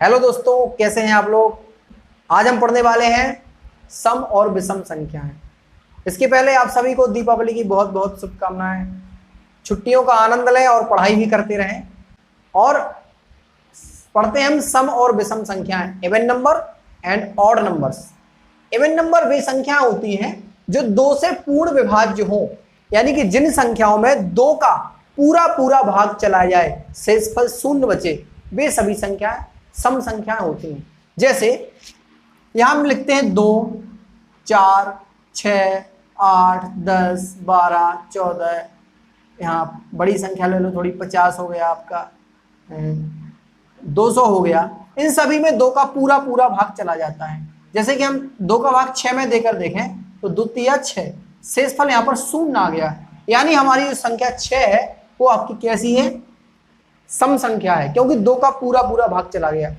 Hello दोस्तों, कैसे हैं आप लोग। आज हम पढ़ने वाले हैं सम और विषम संख्याएं। इसके पहले आप सभी को दीपावली की बहुत बहुत शुभकामनाएं। छुट्टियों का आनंद लें और पढ़ाई भी करते रहें। और पढ़ते हैं हम सम और विषम संख्याएं, even number and odd numbers. Even number वे संख्याएं होती हैं जो 2 से पूर्ण विभाज्य हो, यानी कि जिन संख्याओं में 2 का पूरा पूरा भाग चला जाए, शेषफल 0 बचे, वे सभी संख्याएं सम संख्याएं होती हैं। जैसे यहां हम लिखते हैं 2, 4, 6, 8, 10, 12, 14। यहाँ बड़ी संख्या ले लो थोड़ी, 50 हो गया आपका, 200 हो गया। इन सभी में 2 का पूरा पूरा भाग चला जाता है। जैसे कि हम 2 का भाग 6 में देकर देखें तो 2 तिया 6, शेषफल यहाँ पर 0 आ गया। यानी हमारी जो संख्या 6 है वो आपकी कैसी है, सम संख्या है, क्योंकि 2 का पूरा पूरा भाग चला गया।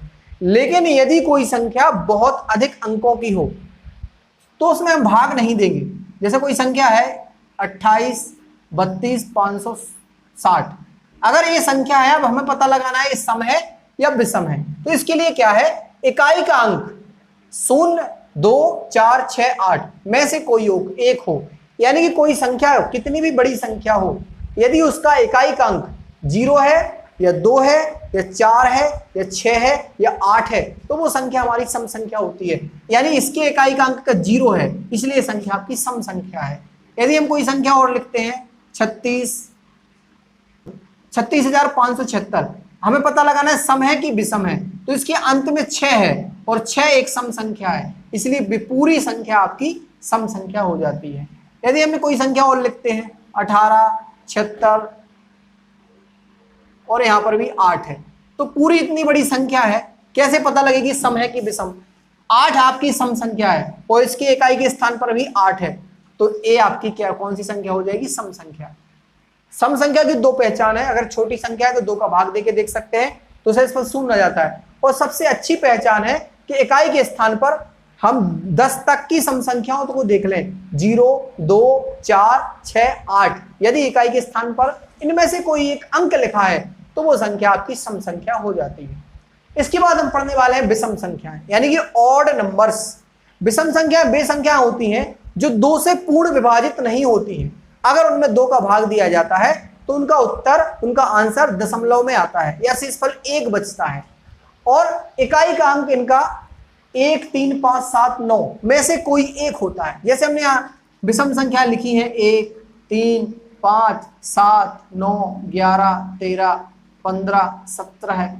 लेकिन यदि कोई संख्या बहुत अधिक अंकों की हो तो उसमें हम भाग नहीं देंगे। जैसे कोई संख्या है 28, 32, 560। अगर ये संख्या है, अब हमें पता लगाना है ये सम है या विषम है, तो इसके लिए क्या है, इकाई का अंक 0, 2, 4, 6, 8 में से कोई एक हो। यानी कि कोई संख्या हो, कितनी भी बड़ी संख्या हो, यदि उसका इकाई का अंक 0 है या 2 है या 4 है या 6 है या 8 है, तो वो संख्या हमारी सम संख्या होती है। यानी इसके इकाई का अंक का 0 है, इसलिए संख्या आपकी सम संख्या है। यदि हम कोई संख्या और लिखते हैं 36,576, हमें पता लगाना है सम है कि विषम है, तो इसके अंत में 6 है और 6 एक सम संख्या है, इसलिए पूरी संख्या आपकी सम संख्या हो जाती है। यदि हम कोई संख्या और लिखते हैं 18, 76 और यहां पर भी 8 है, तो पूरी इतनी बड़ी संख्या है, कैसे पता लगेगी सम है कि विषम। 8 आपकी सम संख्या है और इसके इकाई के स्थान पर भी 8 है, तो ए आपकी क्या कौन सी संख्या हो जाएगी, सम संख्या। सम संख्या की 2 पहचान है। अगर छोटी संख्या है तो 2 का भाग देके देख सकते हैं, तो शेषफल 0 आ जाता है। और सबसे अच्छी पहचान है कि इकाई के स्थान पर हम 10 तक की सम संख्याओं को देख लें, 0, 2, 4, 6, 8। यदि इकाई के स्थान पर इनमें से कोई एक अंक लिखा है तो वो संख्या आपकी सम संख्या हो जाती है। इसके बाद हम पढ़ने वाले हैं विषम संख्याएं, यानी कि ऑड नंबर्स। विषम संख्याएं वे संख्याएं होती हैं जो 2 से पूर्ण विभाजित नहीं होती हैं। अगर उनमें 2 का भाग दिया जाता है तो उनका उत्तर, उनका आंसर दशमलव में आता है या शेषफल 1 बचता है। और इकाई का अंक इनका 1, 3, 5, 7, 9 में से कोई एक होता है। जैसे हमने यहाँ विषम संख्या लिखी है 1, 3, 5, 7, 9, 11, 13, 15, 17,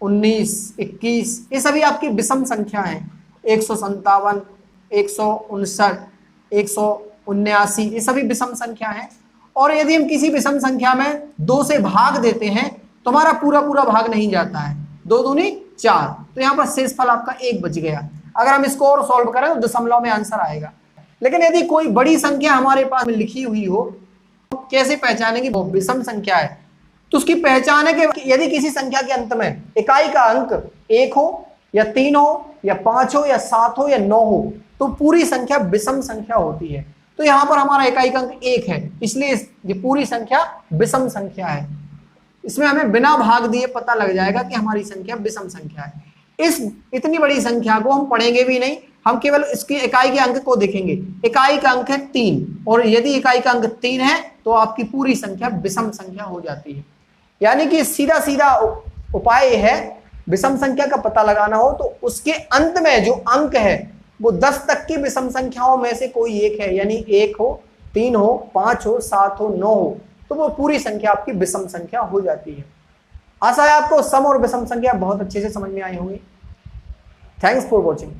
19, 21, ये सभी आपकी विषम संख्या हैं। 157, 159, 179, ये सभी विषम संख्या हैं। और यदि हम किसी विषम संख्या में 2 से भाग देते हैं तो हमारा पूरा पूरा भाग नहीं जाता है, 2 दूनी 4, तो यहाँ पर शेषफल आपका 1 बच गया। अगर हम इसको और सॉल्व करें तो दशमलव में आंसर आएगा। लेकिन यदि कोई बड़ी संख्या हमारे पास में लिखी हुई हो, तो कैसे पहचानेंगे वो विषम संख्या है, तो उसकी पहचान है कि यदि किसी संख्या के अंत में इकाई का अंक 1 हो या 3 हो या 5 हो या 7 हो या 9 हो, तो पूरी संख्या विषम संख्या होती है। तो यहां पर हमारा इकाई का अंक 1 है, इसलिए ये पूरी संख्या विषम संख्या है। इसमें हमें बिना भाग दिए पता लग जाएगा कि हमारी संख्या विषम संख्या है। इस इतनी बड़ी संख्या को हम पढ़ेंगे भी नहीं, हम केवल इसकी इकाई के अंक को देखेंगे। इकाई का अंक है 3, और यदि इकाई का अंक 3 है तो आपकी पूरी संख्या विषम संख्या हो जाती है। यानी कि सीधा सीधा उपाय है, विषम संख्या का पता लगाना हो तो उसके अंत में जो अंक है वो 10 तक की विषम संख्याओं में से कोई एक है। यानी 1 हो, 3 हो, 5 हो, 7 हो, 9 हो, तो वो पूरी संख्या आपकी विषम संख्या हो जाती है। आशा है आपको सम और विषम संख्या बहुत अच्छे से समझ में आई होंगी। Thanks for watching.